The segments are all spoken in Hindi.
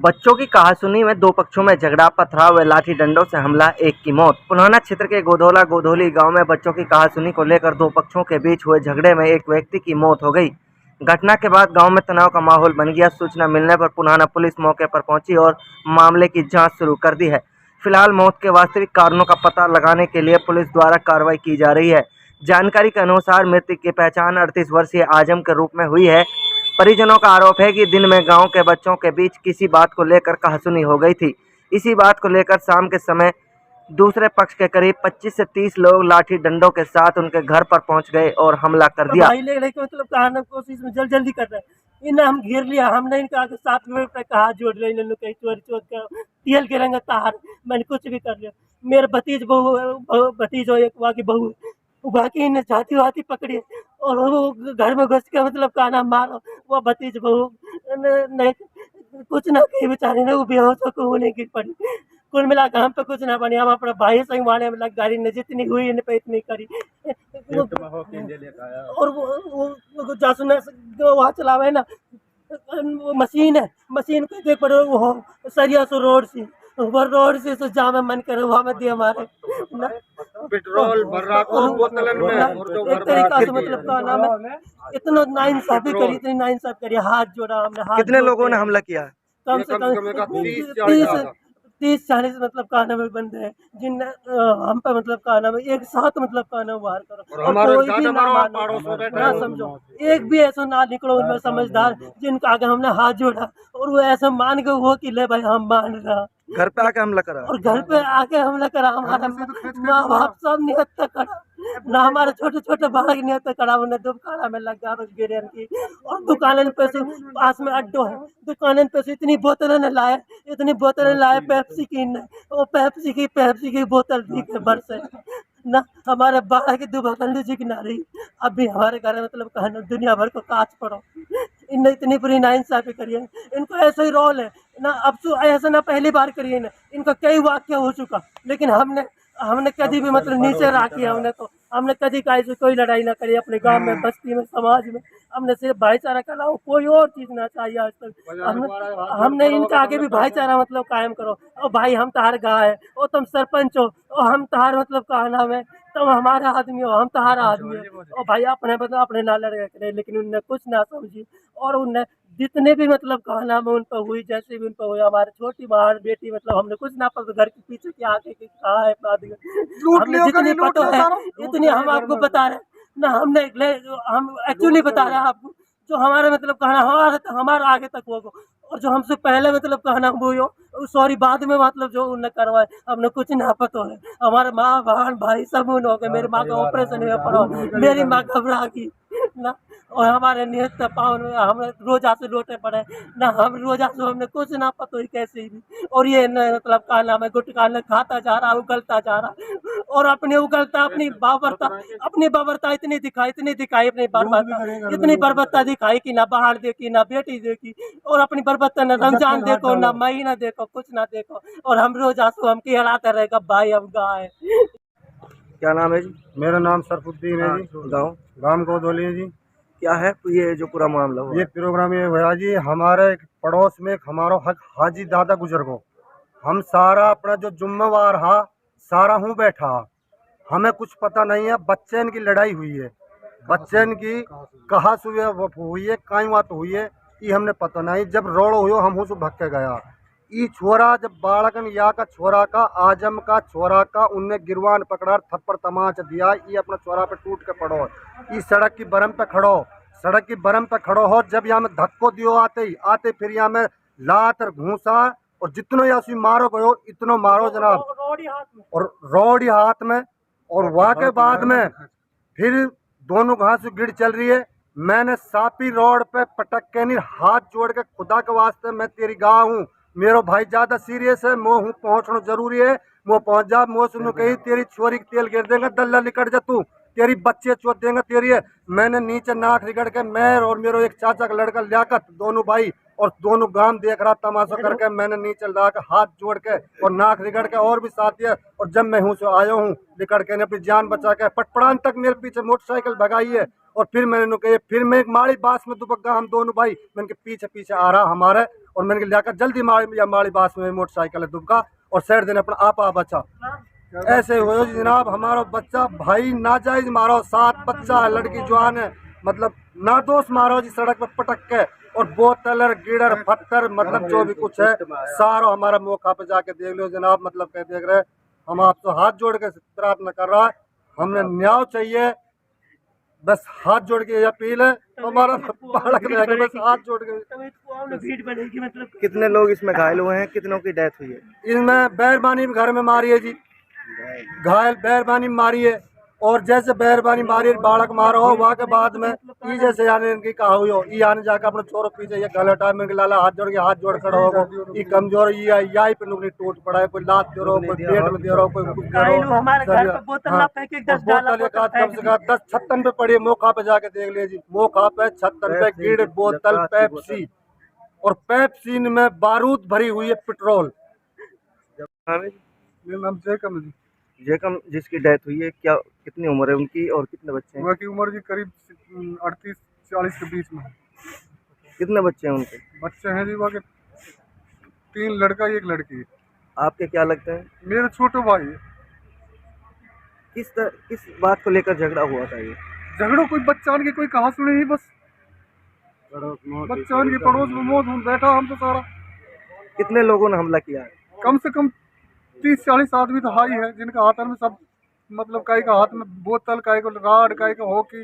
बच्चों की कहासुनी में दो पक्षों में झगड़ा, पथराव व लाठी डंडों से हमला, एक की मौत। पुल्हाना क्षेत्र के गोधोला गोधोली गांव में बच्चों की कहासुनी को लेकर दो पक्षों के बीच हुए झगड़े में एक व्यक्ति की मौत हो गई। घटना के बाद गांव में तनाव का माहौल बन गया। सूचना मिलने पर पुल्हाना पुलिस मौके पर पहुंची और मामले की जांच शुरू कर दी है। फिलहाल मौत के वास्तविक कारणों का पता लगाने के लिए पुलिस द्वारा कार्रवाई की जा रही है। जानकारी के अनुसार मृतक की पहचान 38 वर्षीय आजम के रूप में हुई है। परिजनों का आरोप है कि दिन में गांव के बच्चों के बीच किसी बात को लेकर कहासुनी हो गई थी। इसी बात को लेकर शाम के समय दूसरे पक्ष के करीब 25 से 30 लोग लाठी डंडों के साथ उनके घर पर पहुंच गए और हमला कर दिया। भाई लेने के मतलब कहा कोशिश में जल्दी कर रहे हैं। इन्हें हम घेर लिया, हमने इनका आगे 7 मिनट तक कहा जोड़ रहे इन कहीं चोरी चोर का तेल के रंग तार मैंने कुछ भी कर लिया। मेरे भतीज हो एक वहाँ की बहू, बाकी इन्हें जाती वाती पकड़ी और वो घर में घुस के मतलब कहना मारो। वो भतीज बहू नहीं कुछ ना कही बेचारी ने वो बेहोश होकर होने गिर पड़ी। कुल मिला के हम पे कुछ ना बनी, हम अपने भाई संग मारने में लग गाड़ी ने जितनी हुई इन पे इतनी करी। और वो जासुना वहाँ चलावे ना वो मशीन है, मशीन को देख पड़े वो सरिया सो रोड से वो रोड से तो जामे मन करे वहाँ में दिया हमारे पेट्रोल भर रहा बोतलन में एक तरीका से मतलब का नाम है। इतना नाइंसाफी करी, इतनी नाइंसाफी करी, हाथ जोड़ा हमने। हाथ कितने लोगों ने हमला किया? कम से कम 30-40 मतलब कहना में बंदे हैं जिन हम पे मतलब कहना में एक साथ मतलब कहना वार करो और कोई भी ना मानो ना समझो। एक भी ऐसा ना निकलो उनमें समझदार जिनका आगे हमने हाथ जोड़ा और वो ऐसा मान के हो कि ले भाई हम मान रहा। घर पे आके हमला करा और घर पे आके हमला करा। हमारा माँ बाप सब निहत्ता तक करा ना, हमारे छोटे छोटे बालक निहत्ता करा। उन्हें दुकान में लग गया गिरन की और दुकान पे से पास में अड्डो है, दुकान पे से इतनी बोतलें लाए, इतनी बोतलें लाए पेप्सी की न, वो पेप्सी की बोतल दी के भर से ना हमारे बारह की दुबकंडी जी की नारी। अभी हमारे घर में मतलब कहना दुनिया भर को काच पड़ो। इनने इतनी बुरी नाइंसाफी करी है, इनको ऐसा ही रोल है ना। अब तो ऐसा ना पहली बार करिए ना, इनका कई वाक्य हो चुका लेकिन हमने कभी भी मतलब नीचे रखी। हमने कभी से कोई लड़ाई ना करी अपने गांव में, बस्ती में, समाज में। हमने सिर्फ भाईचारा का लाओ, कोई और चीज ना चाहिए आज तक। हमने इनके आगे भी भाईचारा मतलब कायम करो। और भाई हम तहार गाँव है, और तुम सरपंच हो और हम तहार मतलब कहा नाम है, तुम हमारा आदमी हो हम तुम्हारा आदमी हो। और भाई अपने मतलब अपने ना लड़ गए लेकिन उनने कुछ ना समझी। और उनने जितने भी मतलब कहा नाम है उन पर हुई, जैसे भी उन पर हुई। हमारी छोटी बहन बेटी मतलब हमने कुछ ना पता घर के पीछे के आगे की कहा है हमने जितनी पता है इतनी हम आपको बता रहे ना। हम एक्चुअली बता रहे हैं आपको जो हमारे मतलब कहना हमारा आगे तक होगा। और जो हमसे पहले मतलब कहना वो हो सॉरी बाद में मतलब जो उन्हें करवाए हमने कुछ ना पता है। हमारे माँ बहन भाई सब उन हो गए। मेरी माँ का ऑपरेशन हुआ पड़ा, मेरी माँ घबरा गई ना। और हमारे निहत्ता पावन में हमें रोजा से लोटे पड़े ना। हम रोजा से हमने कुछ ना पता ही कैसे भी। और ये मतलब का नाम है गुटखा ने खाता जा रहा, उगलता जा रहा और अपने उगलता अपनी बाबरता इतनी दिखाई अपनी बर्बरता इतनी बर्बरता दिखाई कि ना बाहर देखी ना बेटी देखी। और अपनी बर्बरता न रमजान देखो ना महीना देखो कुछ ना देखो। और हम रोज आंसू हम कहलाते रहेगा भाई हम गाय। क्या नाम है जी? मेरा नाम सरफुद्दीन है जी। गांव गोधोली है जी। क्या है ये जो पूरा मामला हुआ? ये प्रोग्राम ये हुआ जी, हमारे पड़ोस में हमारा हक हाजी दादा गुजर गो। हम सारा अपना जो जुम्मेवार हा सारा हूँ बैठा, हमें कुछ पता नहीं है। बच्चन की लड़ाई हुई है, बच्चन की कहा हुई है कहीं बात हुई है ये हमने पता नहीं। जब रोड हुई हम उस भग के गया ई छोरा जब बालकन या का छोरा का आजम का छोरा का उनने गिरवान पकड़ा थप्पड़ तमाच दिया। ये अपना छोरा पे टूट के पड़ो, इस सड़क की बरम पे खड़ो, सड़क की बरम पे खड़ो हो। जब यहाँ में धक्को दियो आते फिर यहाँ में लात और घूसा और जितनो या मारो गयो इतनो मारो जनाब। और रोड हाथ में और वहाँ के बाद में फिर दोनों घास गिर चल रही है। मैंने सापी रोड पे पटक के नहीं हाथ जोड़ के खुदा के वास्ते मैं तेरी गाँव हूँ, मेरो भाई ज्यादा सीरियस है, मो हूँ पहुँचना जरूरी है, वो पहुँच जा। मो सुनो कही तेरी छोरी तेल गिर देंगे दल्ला निकट जा तू, तेरी बच्चे चोट देंगे तेरी है। मैंने नीचे नाक रिगड़ के मैं और मेरो एक चाचा का लड़का लियाकत दोनों भाई और दोनों गांव देख रहा तमाशा करके। मैंने नीचे ला के हाथ जोड़ के और नाक रिगड़ के और भी साथ दिया, और जब मैं हूँ से आया हूँ लिकड़ के ने अपनी जान बचा के पटपड़ान तक मेरे पीछे मोटरसाइकिल भगाई है। और फिर मैंने कही, फिर मैं एक माड़ी बास में दुबग्गा, हम दोनों भाई मैंने पीछे पीछे आ रहा हमारे, और मैंने लेकर जल्दी माड़ी बास में मोटरसाइकिल दुबका और साइड देने अपना आपा बचा। ऐसे हो जी जनाब, हमारा बच्चा भाई नाजायज मारो, 7 बच्चा है, लड़की जवान है, मतलब नादोष मारो जी सड़क पर पटक के, और बोतल गिड़र पत्थर मतलब जो भी कुछ है सारा हमारा मौका पे जाके देख लो जनाब। मतलब क्या देख रहे, हम आपसे हाथ जोड़ के प्रार्थना कर रहा है, हमने न्याय चाहिए, बस हाथ जोड़ के अपील है हमारा बालक रहेगा, बस हाथ जोड़ के। भीड़ बनेगी मतलब। कितने लोग इसमें घायल हुए हैं, कितनों की डेथ हुई है? इनमें बैरबानी घर में मारी है जी, घायल बैरबानी मारी है, और जैसे बैरबानी मारी बालक मारो हो वहाँ के बाद में ई जैसे यानी इनकी कहा हुई हो, ई आने जाकर अपने चोरों पीछे ये गलटा में लाला हाथ जोड़ खड़ा होगा, ये कमजोर यही पे नुकनी टूट पड़ा है, कोई लात दे रहा हो, कोई पेट में दे रहा हो, कोई कुछ दे रहा हो। हमारे घर पे बोतल ना फेंके, 10 डाला बोतल कम से कम 10 छत्तन पे पड़ी है, मौका पे जाके देख लीजिए, मौका पे छत्तन पे गिड़ बोतल पेप्सी, और पेप्सीन में बारूद भरी हुई है, पेट्रोल। मेरा नाम जयकम जी। जयकम जिसकी डेथ हुई है, क्या कितनी उम्र है उनकी और कितने बच्चे हैं? उनकी उम्र जी करीब 38-40 के बीच में है। कितने बच्चे हैं उनके? बच्चे हैं जी वहाँ के 3 लड़का 1 लड़की। आपके क्या लगते हैं? मेरा छोटा भाई है। किस बात को लेकर झगड़ा हुआ था ये? झगड़ो कोई बच्चान की कोई कहा सुनी ही, बस बच्चान की पड़ोस में मौत में बैठा हम तो सारा। कितने लोगों ने हमला किया है? कम से कम 30-40 आदमी तो हाई है, जिनका हाथ में सब मतलब काई का हाथ में बोतल, काई को राड, काई का हॉकी।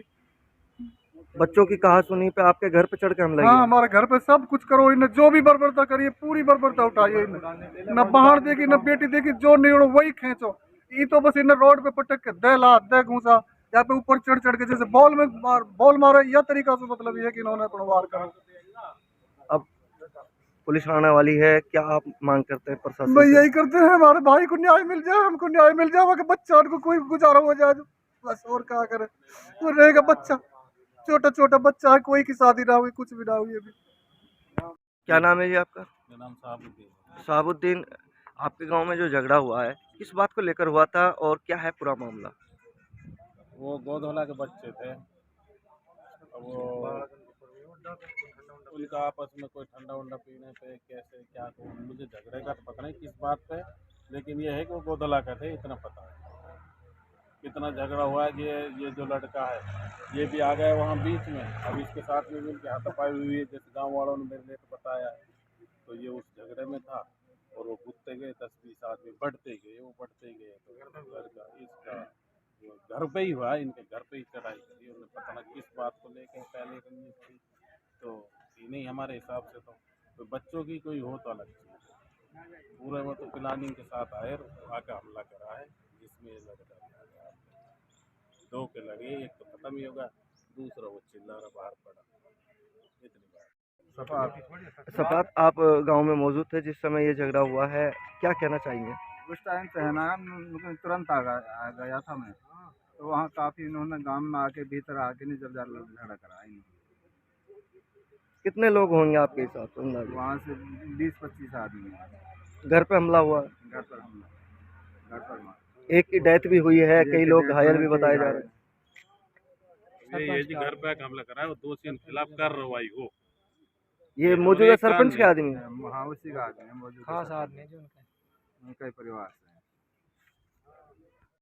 बच्चों की कहा सुनी पे आपके घर पे चढ़ के हमला हाँ, किया? हमारे घर पे सब कुछ करो, इन्हें जो भी बर्बरता करिए पूरी बर्बरता उठाइए, इन्हें न बाहर देखी न बेटी देखी, जो निकलो वही खींचो। ये तो बस इन्हें रोड पे पटक के दे ला दे घूसा, यहाँ पे ऊपर चढ़ के जैसे बॉल मारे, यह तरीका से मतलब ये कि इन्होंने अपना वार करा। अब पुलिस आने वाली है, क्या आप मांग करते हैं प्रशासन भाई से? यही करते हैं, हमारे भाई को न्याय मिल जाए, हमको न्याय मिल जाए, वहाँ के बच्चा को कोई गुजारा हो जाए बस, और क्या करे। वो रहेगा बच्चा, छोटा बच्चा है, कोई की शादी ना हुई, कुछ भी ना हुई अभी। क्या नाम है जी आपका? मेरा नाम साहबुद्दीन। साबुद्दीन, आपके गांव में जो झगड़ा हुआ है किस बात को लेकर हुआ था और क्या है पूरा मामला? वो गोधोला के बच्चे थे, वो उनका आपस में कोई ठंडा उंडा पीने पे कैसे क्या को मुझे झगड़े का तो पता नहीं किस बात पे, लेकिन ये है कि वो गोधोला का थे, इतना पता है। कितना झगड़ा हुआ है, ये जो लड़का है ये भी आ गया वहाँ बीच में, अब इसके साथ में भी उनकी हाथापाई हुई है, जैसे गाँव वालों ने मेरे लिए तो बताया है। तो ये उस झगड़े में था और वो कूदते गए, 10-20 आदमी बढ़ते गए, तो घर का इसका घर पे ही हुआ, इनके घर पे ही चढ़ाई करी, उन्हें पता ना किस बात को लेकर पहले करनी थी, तो ये नहीं हमारे हिसाब से तो बच्चों की कोई हो तो अलग चीज़, पूरे वो तो प्लानिंग के साथ आए और आके हमला करा है, जिसमें ये लड़का 2 के लगे, एक तो खत्म ही होगा, दूसरा वो चिल्ला रहा बाहर पड़ा, इतनी बात। सफात, आप गांव में मौजूद थे जिस समय ये झगड़ा हुआ है, क्या कहना चाहेंगे? उस टाइम पे है ना तुरंत आ गया था मैं, तो वहाँ काफ़ी इन्होंने गांव में आके भीतर आके नहीं जब झगड़ा करा इन्होंने। कितने लोग होंगे आपके हिसाब से अंदाज़ा? वहाँ से 20-25 आदमी हैं। घर पे हमला हुआ? घर पर हमला, घर पर मार। एक की डेथ भी हुई है, कई लोग घायल भी बताए जा रहे हैं। ये जी घर पे हमला करा है, वो दोषियों के खिलाफ कार्रवाई हो। ये मौजूदा सरपंच के आदमी? हाँ, उसी का आदमी है, मौजूद खास आदमी है जो उनका परिवार से।